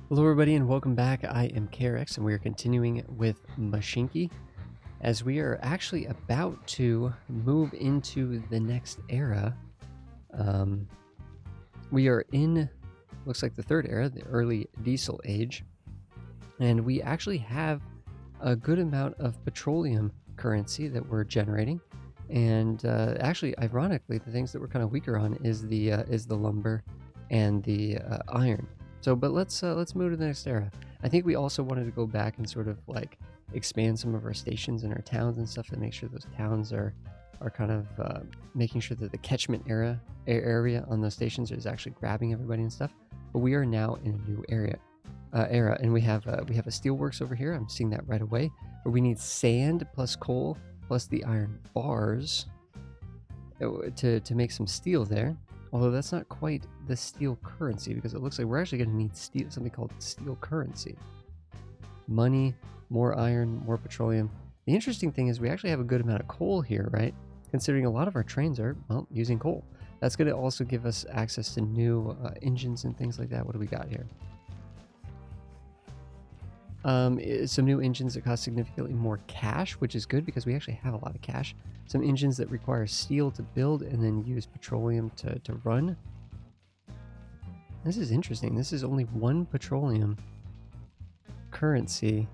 Hello everybody and welcome back. I am KRX and we are continuing with Mashinky as we are actually about to move into the next era. We are in, looks like the third era, the early diesel age, and we actually have a good amount of petroleum currency that we're generating. And actually, ironically, the things that we're kind of weaker on is the lumber and the iron. So, but let's move to the next era. I think we also wanted to go back and sort of like expand some of our stations and our towns and stuff to make sure those towns are kind of making sure that the catchment area on those stations is actually grabbing everybody and stuff. But we are now in a new era, and we have a steelworks over here. I'm seeing that right away. Where we need sand plus coal plus the iron bars to make some steel there. Although that's not quite the steel currency, because it looks like we're actually going to need steel, something called steel currency. Money, more iron, more petroleum. The interesting thing is we actually have a good amount of coal here, right? Considering a lot of our trains are, well, using coal. That's going to also give us access to new engines and things like that. What do we got here? Some new engines that cost significantly more cash, which is good because we actually have a lot of cash. Some engines that require steel to build and then use petroleum to run. This is interesting. This is only one petroleum currency,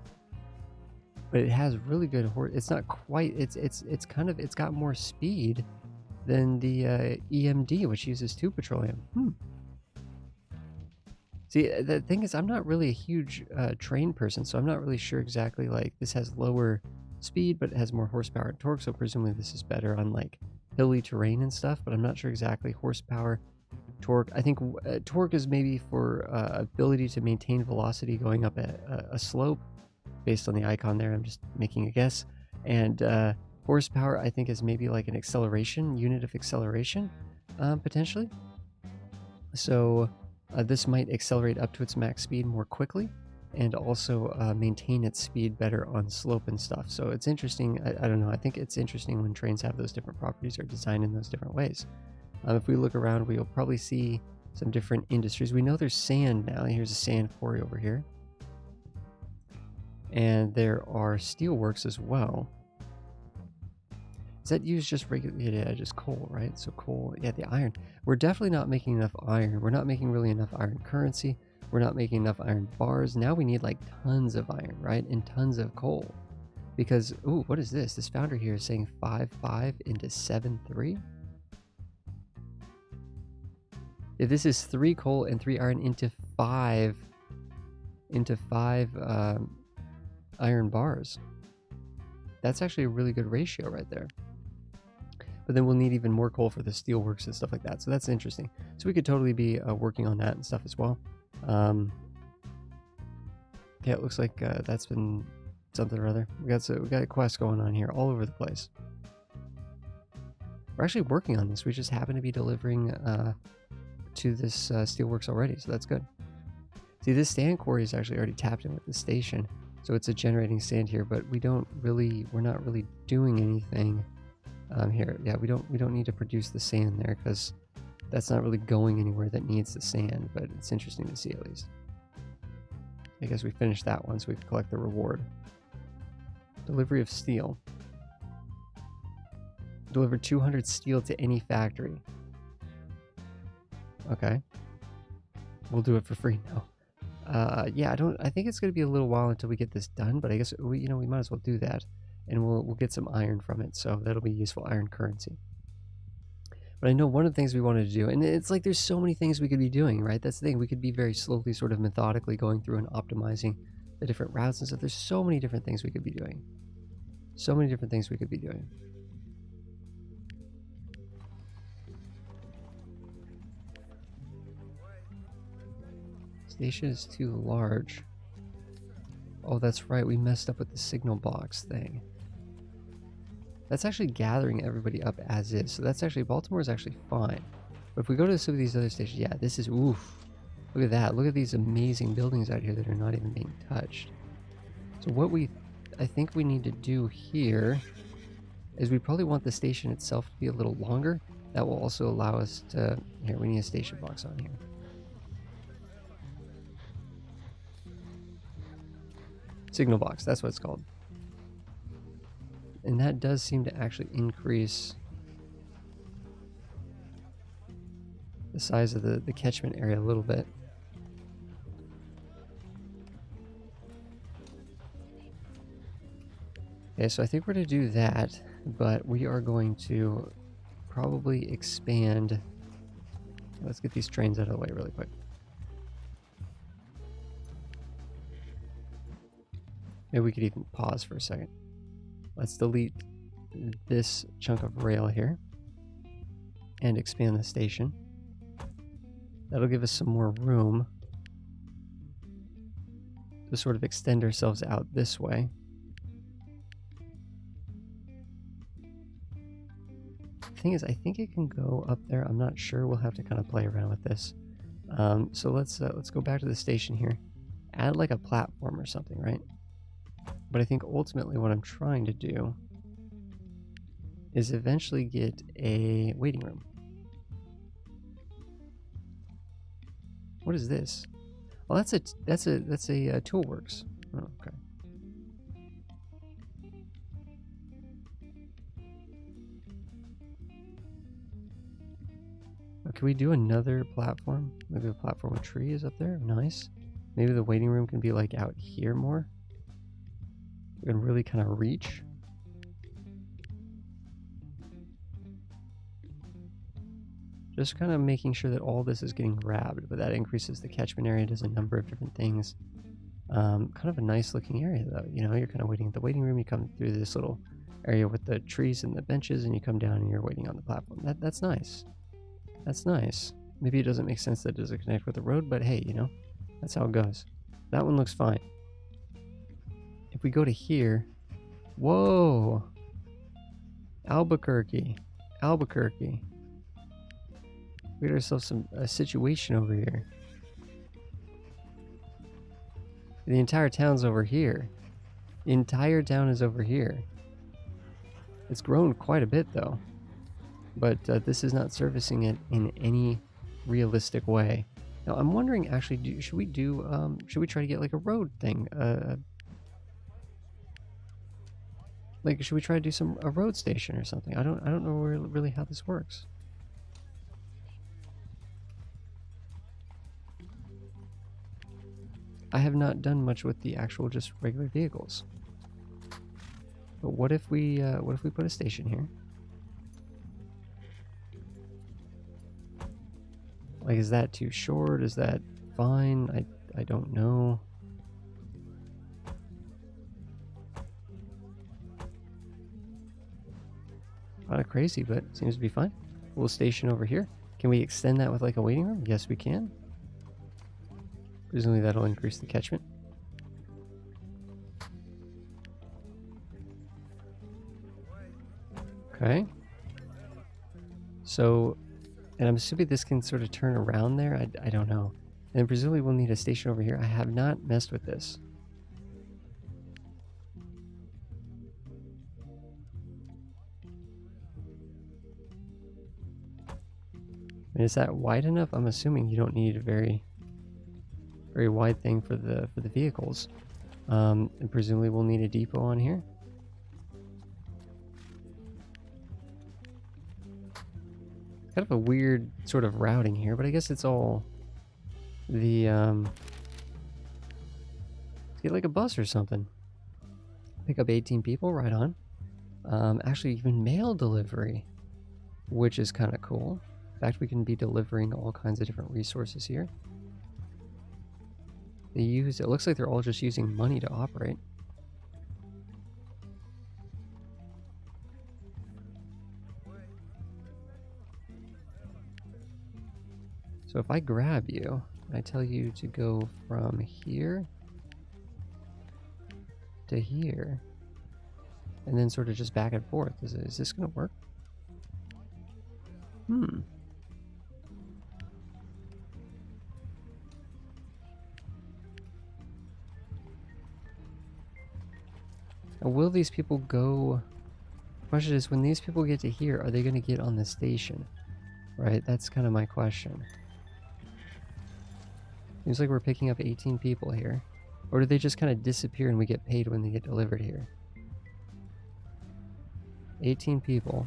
but it has really good horse. It's not quite. It's kind of. It's got more speed than the EMD, which uses 2 petroleum. See, the thing is, I'm not really a huge train person, so I'm not really sure exactly, like, this has lower speed, but it has more horsepower and torque, so presumably this is better on, like, hilly terrain and stuff, but I'm not sure exactly horsepower, torque. I think torque is maybe for ability to maintain velocity going up a slope, based on the icon there. I'm just making a guess. And horsepower, I think, is maybe like an acceleration, unit of acceleration, potentially. So... this might accelerate up to its max speed more quickly and also maintain its speed better on slope and stuff. So it's interesting. I don't know. I think it's interesting when trains have those different properties or designed in those different ways. If we look around, we'll probably see some different industries. We know there's sand now. Here's a sand quarry over here. And there are steelworks as well. Is that used just regularly? Yeah, just coal, right? So coal, yeah, the iron. We're definitely not making enough iron. We're not making really enough iron currency. We're not making enough iron bars. Now we need like tons of iron, right? And tons of coal. Because, ooh, what is this? This founder here is saying 5.5 into 7.3. Yeah, this is 3 coal and 3 iron into 5 iron bars. That's actually a really good ratio right there. But then we'll need even more coal for the steelworks and stuff like that. So that's interesting. So we could totally be working on that and stuff as well. Yeah, it looks like that's been something or other. We got a quest going on here all over the place. We're actually working on this. We just happen to be delivering to this steelworks already, so that's good. See, this sand quarry is actually already tapped in with the station, so it's a generating sand here. But we're not really doing anything. Here, yeah, we don't need to produce the sand there because that's not really going anywhere that needs the sand, but it's interesting to see at least. I guess we finished that one so we can collect the reward. Delivery of steel. Deliver 200 steel to any factory. Okay. We'll do it for free now. Yeah, I think it's going to be a little while until we get this done, but I guess we might as well do that. And we'll get some iron from it, so that'll be useful iron currency. But I know one of the things we wanted to do, and it's like there's so many things we could be doing, right? That's the thing. We could be very slowly, sort of methodically going through and optimizing the different routes and stuff. There's so many different things we could be doing. So many different things we could be doing. Station is too large. Oh, that's right. We messed up with the signal box thing. That's actually gathering everybody up as is. So that's actually, Baltimore is actually fine. But if we go to some of these other stations, yeah, this is, oof. Look at that. Look at these amazing buildings out here that are not even being touched. So what I think we need to do here is we probably want the station itself to be a little longer. That will also allow us to, here, we need a station box on here. Signal box, that's what it's called. And that does seem to actually increase the size of the catchment area a little bit. Okay, so I think we're going to do that, but we are going to probably expand. Let's get these trains out of the way really quick. Maybe we could even pause for a second. Let's delete this chunk of rail here and expand the station. That'll give us some more room to sort of extend ourselves out this way. The thing is, I think it can go up there. I'm not sure. We'll have to kind of play around with this. So let's go back to the station here. Add like a platform or something, right? But I think ultimately what I'm trying to do is eventually get a waiting room. What is this? Well, that's a Toolworks. Oh, okay. Oh, can we do another platform? Maybe a platform with trees up there. Nice. Maybe the waiting room can be like out here more. We can really kind of reach. Just kind of making sure that all this is getting grabbed, but that increases the catchment area, does a number of different things. Kind of a nice looking area though. You know, you're kind of waiting at the waiting room, you come through this little area with the trees and the benches, and you come down and you're waiting on the platform. That's nice. That's nice. Maybe it doesn't make sense that it doesn't connect with the road, but hey, you know, that's how it goes. That one looks fine. If we go to here, whoa, Albuquerque. We got ourselves a situation over here. The entire town's over here. The entire town is over here. It's grown quite a bit though, but this is not servicing it in any realistic way. Now I'm wondering, actually, should we try to get like a road thing? Like, should we try to do a road station or something? I don't know really how this works. I have not done much with the actual just regular vehicles. But what if we put a station here? Like, is that too short? Is that fine? I don't know. Kind of crazy, but seems to be fine. We'll station over here. Can we extend that with like a waiting room? Yes, we can. Presumably that'll increase the catchment. Okay. So, and I'm assuming this can sort of turn around there. I don't know. And presumably we'll need a station over here. I have not messed with this. And is that wide enough? I'm assuming you don't need a very wide thing for the vehicles. And presumably we'll need a depot on here. Kind of a weird sort of routing here, but I guess it's all the get like a bus or something. Pick up 18 people, right on. Actually, even mail delivery, which is kind of cool. In fact, we can be delivering all kinds of different resources here. It looks like they're all just using money to operate. So if I grab you, I tell you to go from here to here, and then sort of just back and forth. Is this going to work? Now, will these people go... Question is, when these people get to here, are they going to get on the station? Right, that's kind of my question. Seems like we're picking up 18 people here. Or do they just kind of disappear and we get paid when they get delivered here? 18 people.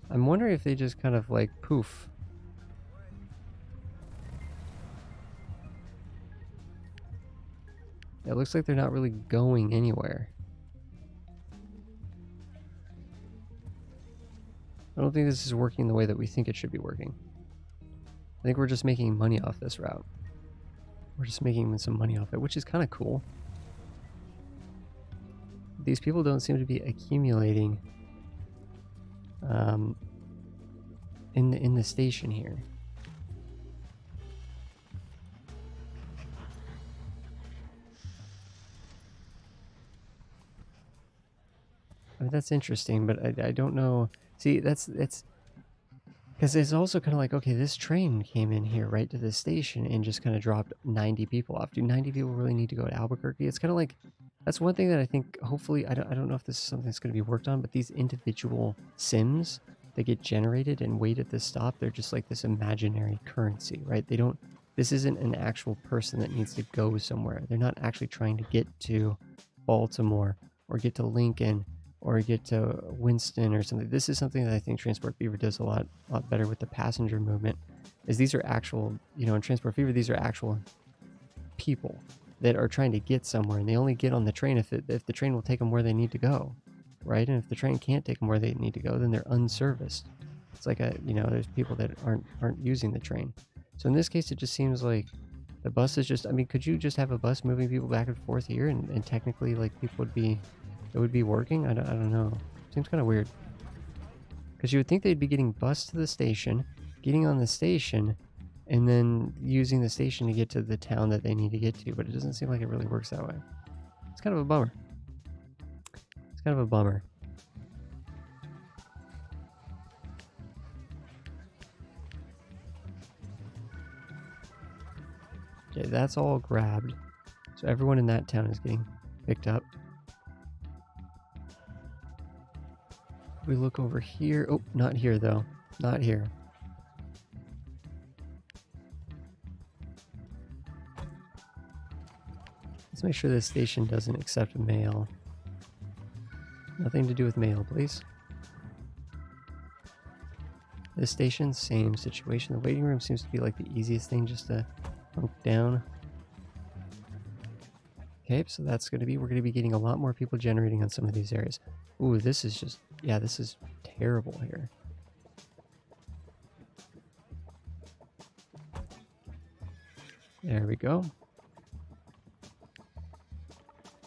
I'm wondering if they just kind of like poof. It looks like they're not really going anywhere. I don't think this is working the way that we think it should be working. I think we're just making money off this route. We're just making some money off it, which is kind of cool. These people don't seem to be accumulating in the station here. I mean, that's interesting, but I don't know. See, it's because it's also kind of like, okay, this train came in here right to the station and just kind of dropped 90 people off. Do 90 people really need to go to Albuquerque? It's kind of like, that's one thing that I think, hopefully, I don't know if this is something that's going to be worked on, but these individual sims that get generated and wait at this stop, they're just like this imaginary currency, right? They don't, this isn't an actual person that needs to go somewhere. They're not actually trying to get to Baltimore or get to Lincoln or get to Winston or something. This is something that I think Transport Fever does a lot better with the passenger movement, is these are actual, you know, in Transport Fever, these are actual people that are trying to get somewhere, and they only get on the train if the train will take them where they need to go, right? And if the train can't take them where they need to go, then they're unserviced. It's like there's people that aren't using the train. So in this case, it just seems like the bus is just, I mean, could you just have a bus moving people back and forth here, and technically, like, people would be, it would be working? I don't know. Seems kind of weird. Because you would think they'd be getting bused to the station, getting on the station, and then using the station to get to the town that they need to get to, but it doesn't seem like it really works that way. It's kind of a bummer. It's kind of a bummer. Okay, that's all grabbed. So everyone in that town is getting picked up. We look over here. Oh, not here though. Not here. Let's make sure this station doesn't accept mail. Nothing to do with mail, please. This station, same situation. The waiting room seems to be like the easiest thing just to bunk down. Okay, so that's going to be, we're going to be getting a lot more people generating on some of these areas. Ooh, this is just, yeah, this is terrible here. There we go.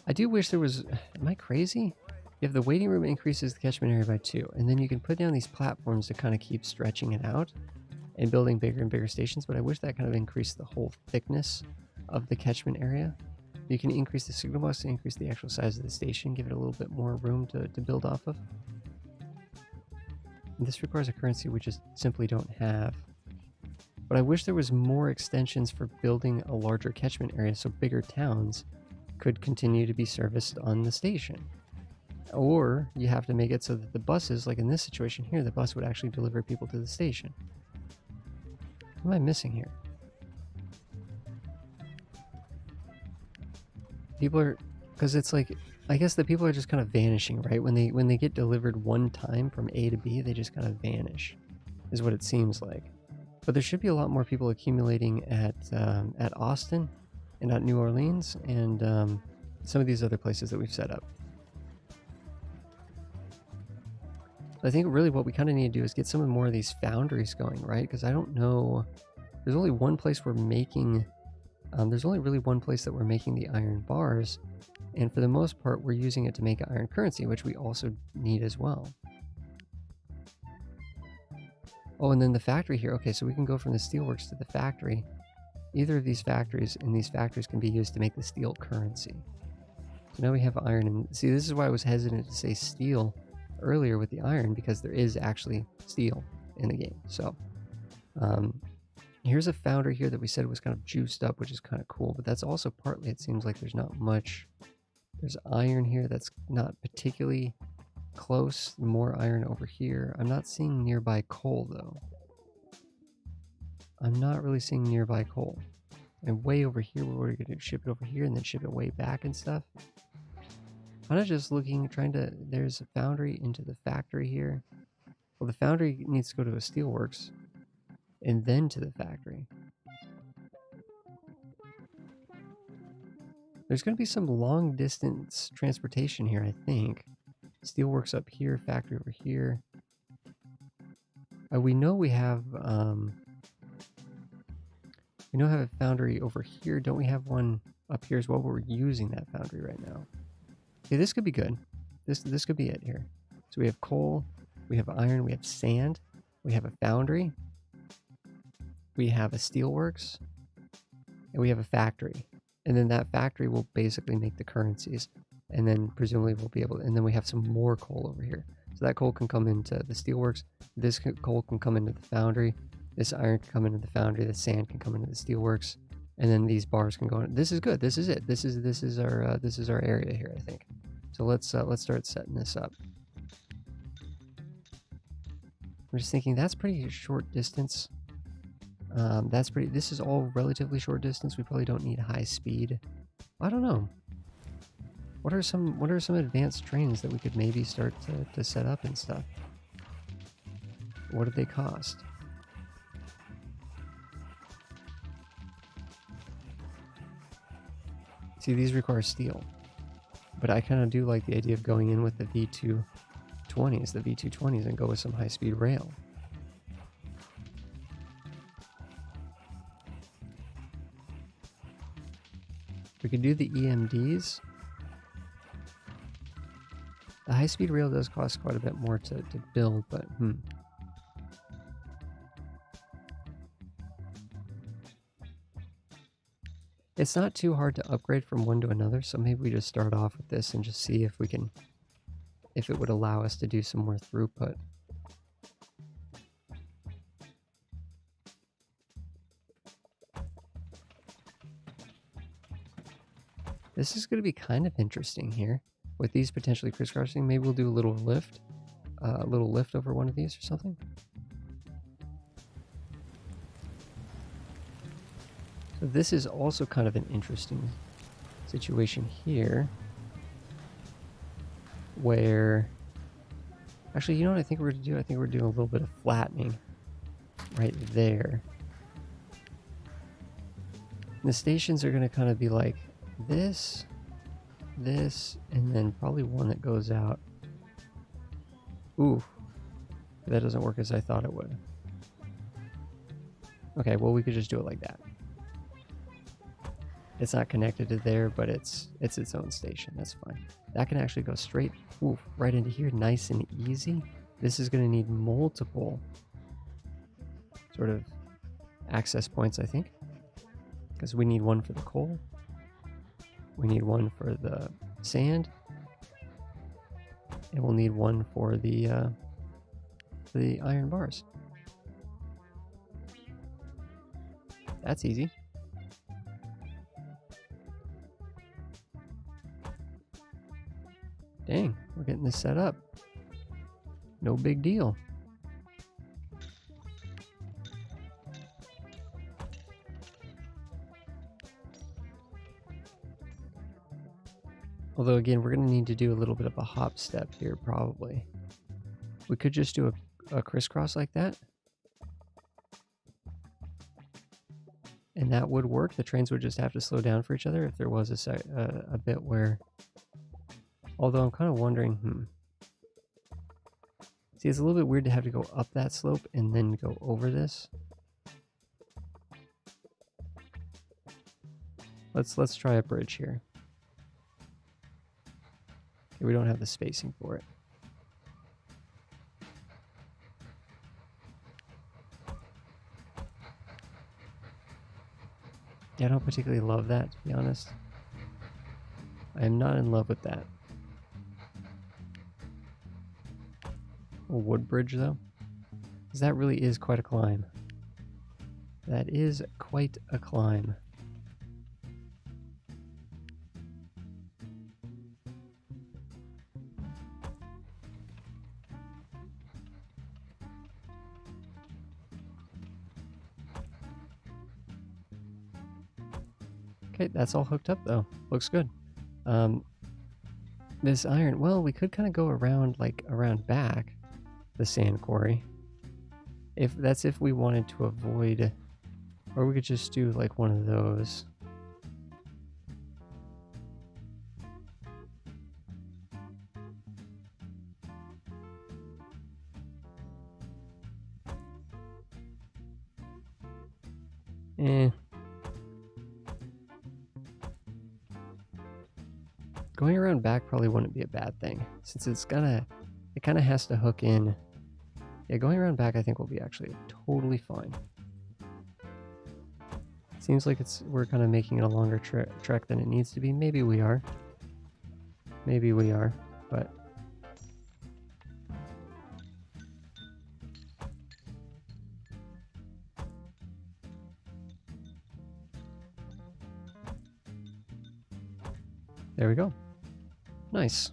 I do wish there was, am I crazy? You have the waiting room increases the catchment area by 2, and then you can put down these platforms to kind of keep stretching it out and building bigger and bigger stations, but I wish that kind of increased the whole thickness of the catchment area. You can increase the signal box to increase the actual size of the station, give it a little bit more room to build off of. And this requires a currency we just simply don't have. But I wish there was more extensions for building a larger catchment area so bigger towns could continue to be serviced on the station. Or you have to make it so that the buses, like in this situation here, the bus would actually deliver people to the station. What am I missing here? People are, because it's like, I guess the people are just kind of vanishing, right? When they get delivered one time from A to B, they just kind of vanish, is what it seems like. But there should be a lot more people accumulating at Austin and at New Orleans and some of these other places that we've set up. I think really what we kind of need to do is get some more of these foundries going, right? Because I don't know, there's only one place we're making, there's only really one place that we're making the iron bars, and for the most part we're using it to make iron currency, which we also need as well. Oh, and then the factory here. Okay, so we can go from the steelworks to the factory. Either of these factories, and these factories can be used to make the steel currency. So now we have iron, and see, this is why I was hesitant to say steel earlier with the iron, because there is actually steel in the game. So here's a foundry here that we said was kind of juiced up, which is kind of cool, but that's also partly, it seems like there's not much There's iron here that's not particularly close. More iron over here. I'm not seeing nearby coal, though. I'm not really seeing nearby coal. And way over here, what are we going to do? Ship it over here and then ship it way back and stuff? I'm not just looking, trying to... There's a foundry into the factory here. Well, the foundry needs to go to a steelworks and then to the factory. There's going to be some long distance transportation here, I think. Steelworks up here, factory over here. We know we have a foundry over here. Don't we have one up here as well? We're using that foundry right now. Okay, this could be good. This could be it here. So we have coal, we have iron, we have sand, we have a foundry, we have a steelworks, and we have a factory. And then that factory will basically make the currencies. And then presumably we'll be able to, and then we have some more coal over here. So that coal can come into the steelworks. This coal can come into the foundry. This iron can come into the foundry. The sand can come into the steelworks. And then these bars can go in. This is good. This is it. This is our area here, I think. So let's start setting this up. I'm just thinking that's pretty short distance. This is all relatively short distance. We probably don't need high speed. I don't know. What are some advanced trains that we could maybe start to set up and stuff? What do they cost? See, these require steel. But I kind of do like the idea of going in with the V220s, and go with some high-speed rail. We could do the EMDs. The high-speed rail does cost quite a bit more to build, but It's not too hard to upgrade from one to another, so maybe we just start off with this and just see if it would allow us to do some more throughput. This is going to be kind of interesting here. With these potentially crisscrossing, maybe we'll do a little lift over one of these or something. So this is also kind of an interesting situation here, where, actually, you know what I think we're going to do? I think we're doing a little bit of flattening right there. And the stations are going to kind of be like this, and then probably one that goes out. Ooh, that doesn't work as I thought it would. Okay, well, we could just do it like that. It's not connected to there, but it's its own station. That's fine. That can actually go straight right into here, nice and easy. This is going to need multiple sort of access points, I think, because we need one for the coal. We need one for the sand, and we'll need one for the iron bars. That's easy. Dang, we're getting this set up. No big deal. Although, again, we're going to need to do a little bit of a hop step here, probably. We could just do a crisscross like that. And that would work. The trains would just have to slow down for each other if there was a bit where... Although I'm kind of wondering, See, it's a little bit weird to have to go up that slope and then go over this. Let's try a bridge here. Okay, we don't have the spacing for it. Yeah, I don't particularly love that, to be honest. I am not in love with that. A wood bridge, though, because that really is quite a climb. That is quite a climb. Okay, that's all hooked up though. Looks good. This iron, well, we could kind of go around, like, around back the sand quarry. If we wanted to avoid, or we could just do, like, one of those. Going around back probably wouldn't be a bad thing, since it kind of has to hook in. Yeah, going around back I think will be actually totally fine. Seems like we're kind of making it a longer trek than it needs to be. Maybe we are. Maybe we are, but... There we go. Nice.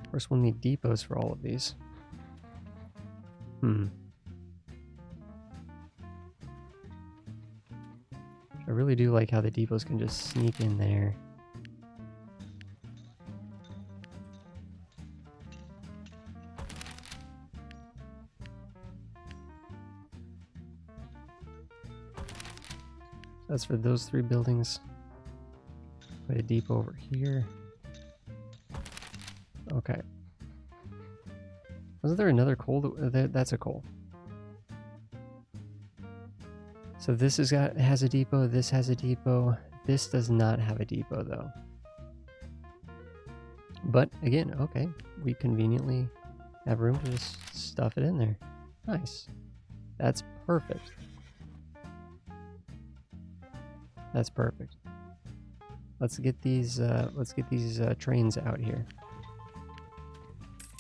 Of course, we'll need depots for all of these. I really do like how the depots can just sneak in there. That's for those 3 buildings. Put a depot over here. Okay. Wasn't there another coal? That's a coal. So this has a depot. This has a depot. This does not have a depot though. But again, okay, we conveniently have room to just stuff it in there. Nice. That's perfect. That's perfect. Let's get these trains out here.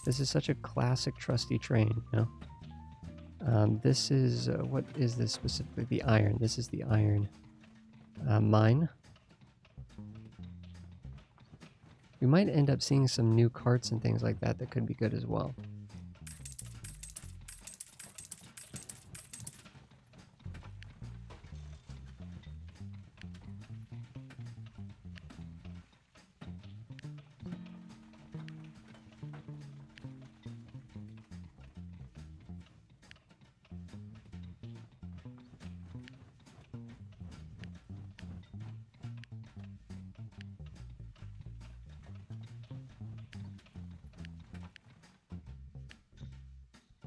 This is such a classic trusty train, you know? This is, what is this specifically? The iron. This is the iron mine. We might end up seeing some new carts and things like that that could be good as well.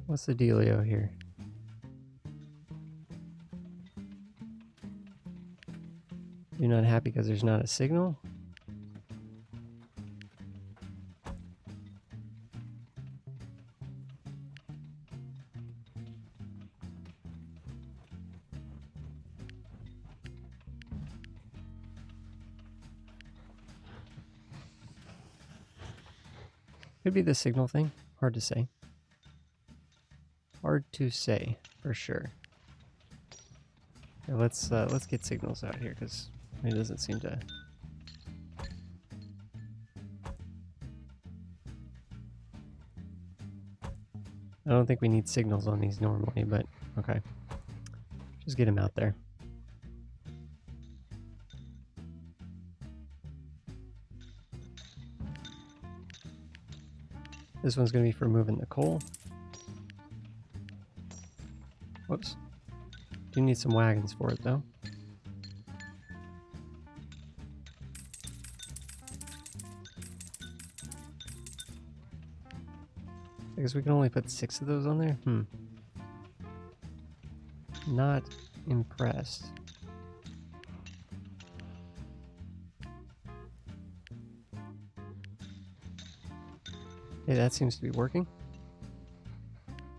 What's the dealio here? You're not happy because there's not a signal? Could be the signal thing. Hard to say. Hard to say for sure. Yeah, let's get signals out here because it doesn't seem to. I don't think we need signals on these normally, but okay. Just get them out there. This one's going to be for moving the coal. Whoops. Do need some wagons for it, though. I guess we can only put 6 of those on there? Not impressed. Okay, that seems to be working.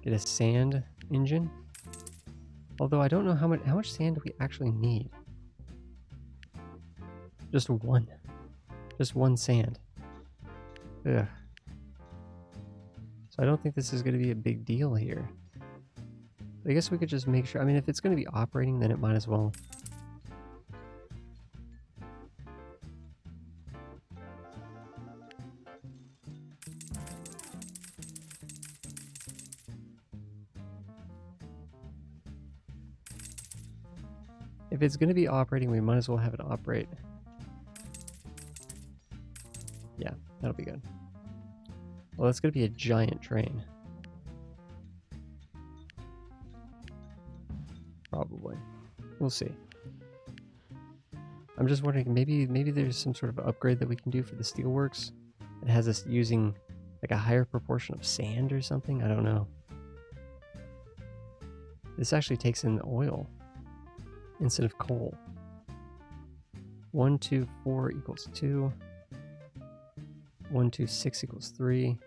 Get a sand engine. Although I don't know how much sand do we actually need. Just one. Just one sand. Ugh. So I don't think this is going to be a big deal here. I guess we could just make sure. I mean, if it's going to be operating, then it might as well. If it's going to be operating, we might as well have it operate. Yeah, that'll be good. Well, that's going to be a giant train. Probably. We'll see. I'm just wondering, maybe there's some sort of upgrade that we can do for the steelworks. It has us using like a higher proportion of sand or something. I don't know. This actually takes in oil instead of coal. 1, 2, 4 equals 2. 1, 2, 6 equals 3.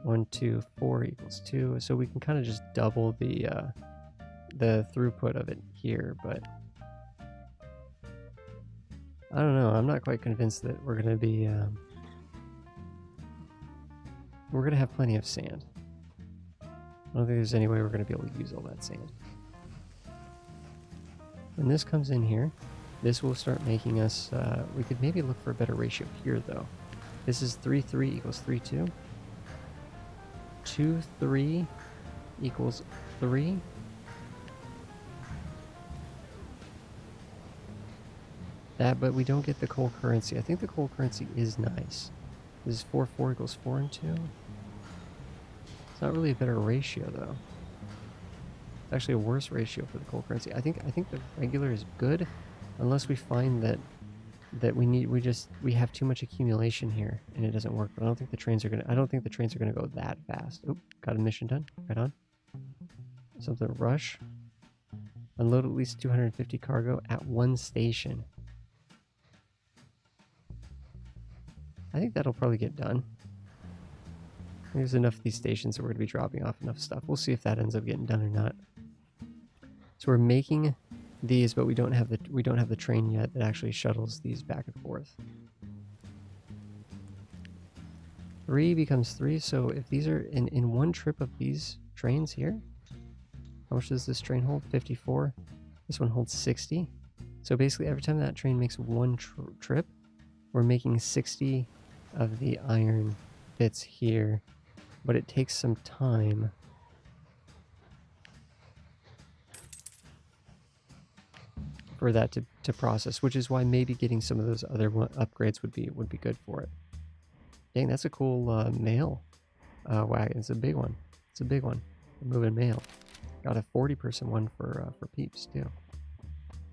1, 2, 4 equals 2. So we can kind of just double the throughput of it here, but I don't know. I'm not quite convinced that we're going to be we're going to have plenty of sand. I don't think there's any way we're going to be able to use all that sand. When this comes in here, this will start making us, we could maybe look for a better ratio here though. This is 3, 3 equals 3, 2. 2, 3 equals 3. That, but we don't get the coal currency. I think the coal currency is nice. This is 4, 4 equals 4 and 2. It's not really a better ratio though. It's actually a worse ratio for the coal currency. I think the regular is good, unless we find that we have too much accumulation here and it doesn't work. But I don't think the trains are gonna go that fast. Oop, got a mission done. Right on. Something rush. Unload at least 250 cargo at one station. I think that'll probably get done. There's enough of these stations that we're going to be dropping off enough stuff. We'll see if that ends up getting done or not. So we're making these, but we don't have the train yet that actually shuttles these back and forth. 3 becomes 3, so if these are in one trip of these trains here, how much does this train hold? 54. This one holds 60. So basically every time that train makes one trip, we're making 60 of the iron bits here, but it takes some time. For that to process, which is why maybe getting some of those other upgrades would be good for it. Dang, that's a cool mail wagon. It's a big one. It's a big one. Moving mail. Got a 40-person one for peeps too,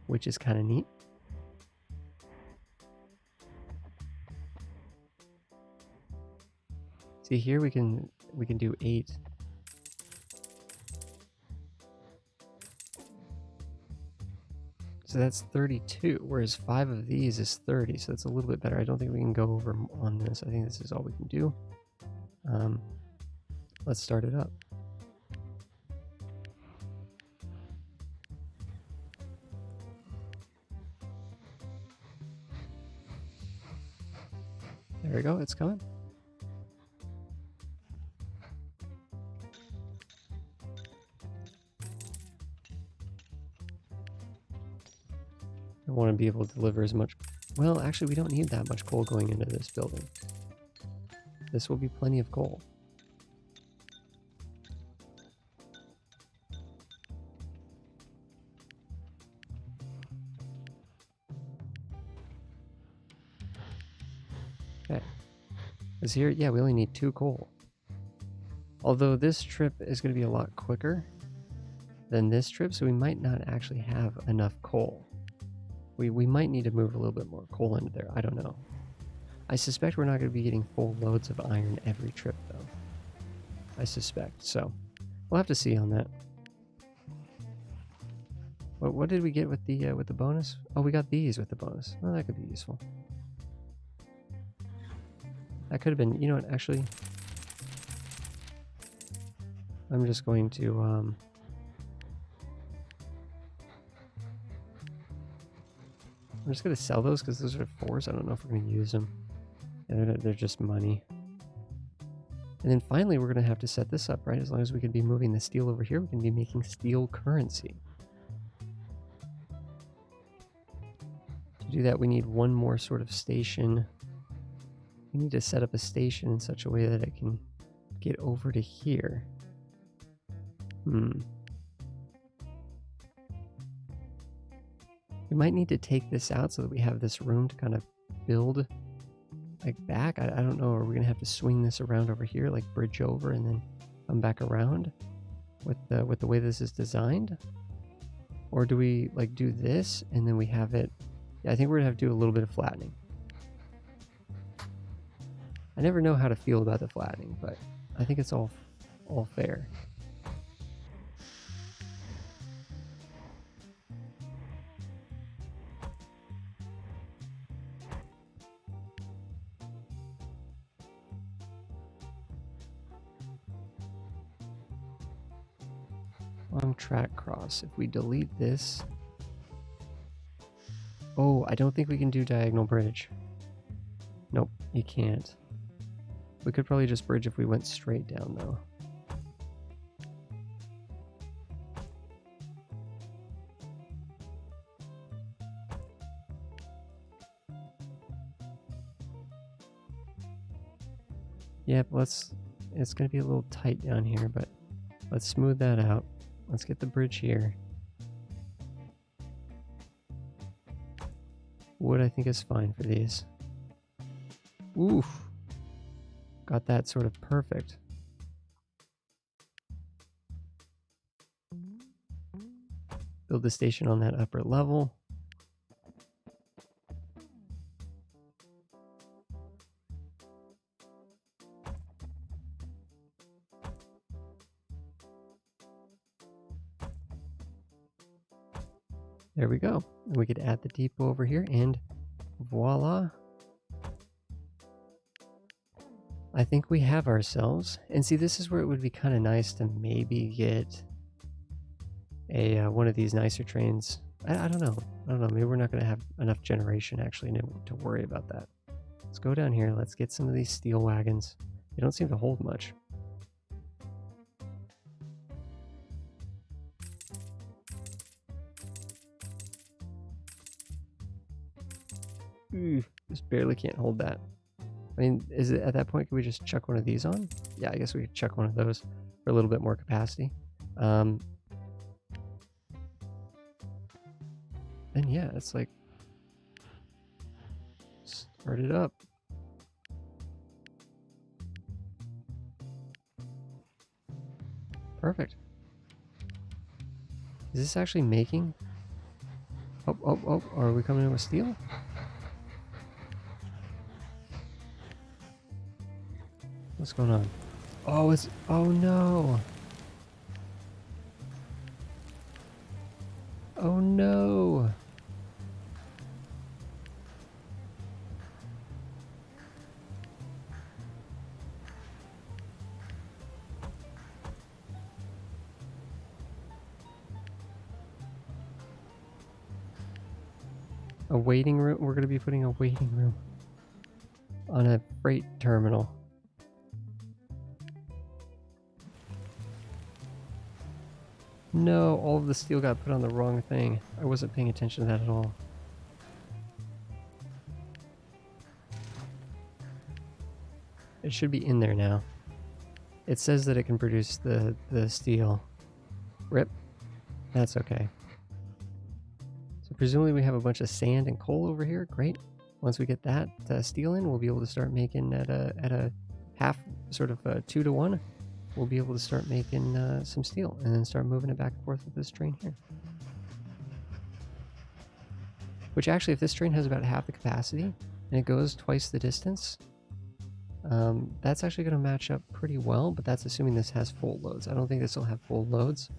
which is kind of neat. See here we can do 8. So that's 32, whereas 5 of these is 30, so that's a little bit better. I don't think we can go over on this. I think this is all we can do. Let's start it up. There we go, it's coming. I want to be able to deliver as much. Well, actually, we don't need that much coal going into this building. This will be plenty of coal. Okay. Because here, yeah, we only need 2 coal. Although this trip is going to be a lot quicker than this trip, so we might not actually have enough coal. We might need to move a little bit more coal into there. I don't know. I suspect we're not going to be getting full loads of iron every trip, though. I suspect. So we'll have to see on that. What did we get with the bonus? Oh, we got these with the bonus. Well, that could be useful. That could have been. You know what? Actually, I'm just going to. I'm just going to sell those because those are 4s. I don't know if we're going to use them. Yeah, they're just money. And then finally, we're going to have to set this up, right? As long as we can be moving the steel over here, we can be making steel currency. To do that, we need one more sort of station. We need to set up a station in such a way that it can get over to here. We might need to take this out so that we have this room to kind of build like back. I don't know. Are we gonna have to swing this around over here, like bridge over and then come back around with the way this is designed? Or do we like do this and then we have it? Yeah, I think we're gonna have to do a little bit of flattening. I never know how to feel about the flattening, but I think it's all fair. Long track cross. If we delete this... Oh, I don't think we can do diagonal bridge. Nope, you can't. We could probably just bridge if we went straight down, though. Yep, it's going to be a little tight down here, but let's smooth that out. Let's get the bridge here. Wood, I think, is fine for these. Oof. Got that sort of perfect. Build the station on that upper level. There we go. And we could add the depot over here and voila. I think we have ourselves. And see, this is where it would be kind of nice to maybe get a one of these nicer trains. I don't know. I don't know. Maybe we're not going to have enough generation actually to worry about that. Let's go down here. Let's get some of these steel wagons. They don't seem to hold much. Just barely can't hold that. I mean, is it at that point, can we just chuck one of these on? Yeah, I guess we could chuck one of those for a little bit more capacity. Then yeah, it's like, start it up. Perfect. Is this actually making? Oh, are we coming in with steel? What's going on? Oh, it's... Oh, no. Oh, no. A waiting room? We're going to be putting a waiting room on a freight terminal. No, all of the steel got put on the wrong thing. I wasn't paying attention to that at all. It should be in there now. It says that it can produce the steel. Rip. That's okay. So presumably we have a bunch of sand and coal over here. Great. Once we get that steel in, we'll be able to start making at a half, sort of 2 to 1. We'll be able to start making some steel and then start moving it back and forth with this train here. Which actually, if this train has about half the capacity and it goes twice the distance, that's actually going to match up pretty well, but that's assuming this has full loads. I don't think this will have full loads,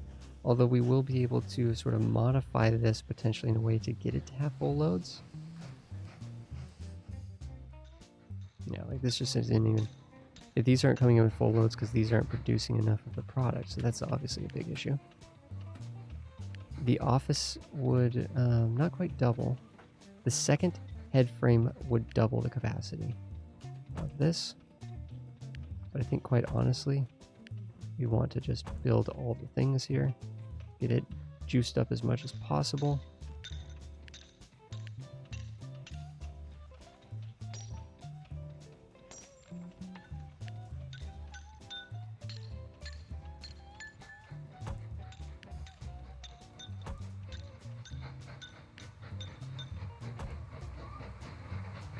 although we will be able to sort of modify this potentially in a way to get it to have full loads. Yeah, like this just isn't even... If these aren't coming in with full loads because these aren't producing enough of the product, so that's obviously a big issue. The office would not quite double. The second head frame would double the capacity of this. But I think quite honestly, we want to just build all the things here, get it juiced up as much as possible.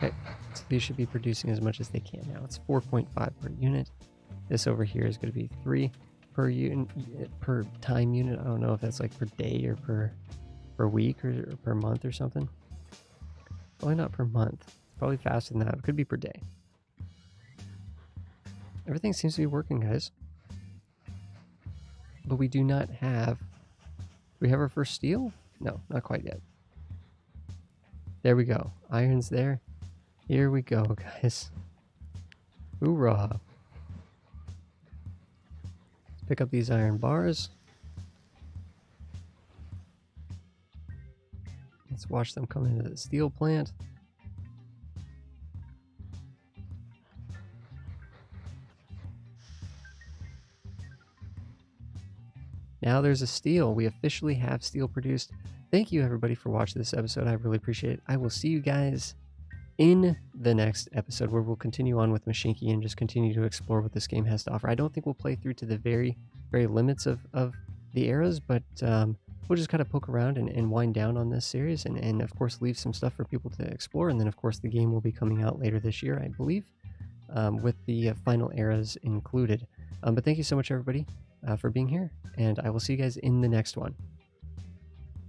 Okay, so these should be producing as much as they can now. It's 4.5 per unit. This over here is going to be 3 per unit per time unit. I don't know if that's like per day or per week or per month or something. Probably not per month. It's probably faster than that. It could be per day. Everything seems to be working, guys. But we do not have... Do we have our first steel? No, not quite yet. There we go. Iron's there. Here we go, guys. Hoorah. Pick up these iron bars. Let's watch them come into the steel plant. Now there's a steel. We officially have steel produced. Thank you everybody for watching this episode. I really appreciate it. I will see you guys in the next episode where we'll continue on with Mashinky and just continue to explore what this game has to offer. I don't think we'll play through to the very, very limits of the eras, but we'll just kind of poke around and wind down on this series and of course leave some stuff for people to explore. And then of course the game will be coming out later this year, I believe, with the final eras included. But thank you so much everybody for being here, and I will see you guys in the next one.